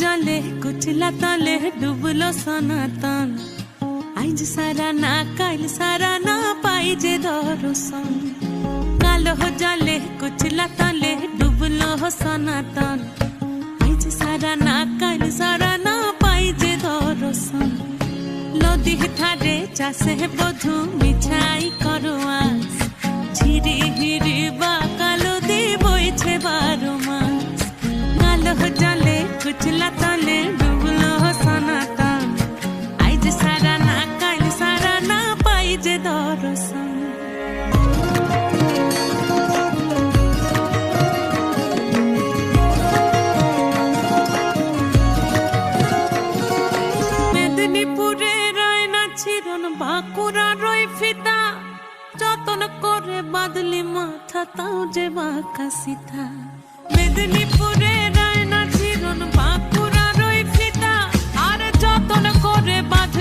জলে কুচলা তলে ডুবলো সনাতন আইজ সারা না কাল সারা না পাই যে দর্শন কালো জলে কুচলা তলে ডুবলো সনাতন আইজ সারা না কাল সারা না পাই যে দর্শন নদী ধারে চাষে বধু মিছাই করো আস ঝিরি হিরি বা কালো দি বইছে 12 মাস কালো জলে কুচলা তলে ডুবলো সনাতন আইজ সারা না কাল সারা না পাই যে দর্শন মেদিনীপুরে রয় না ছিরন বাঁকুড়া রয় ফিতা যতন করে বাদলি মাথা তাও যে বাঁকা সিথা মেদিনীপুরে রয় না ছিরন বাঁকুড়া রয় ফিতা আর যতন করে বাঁধ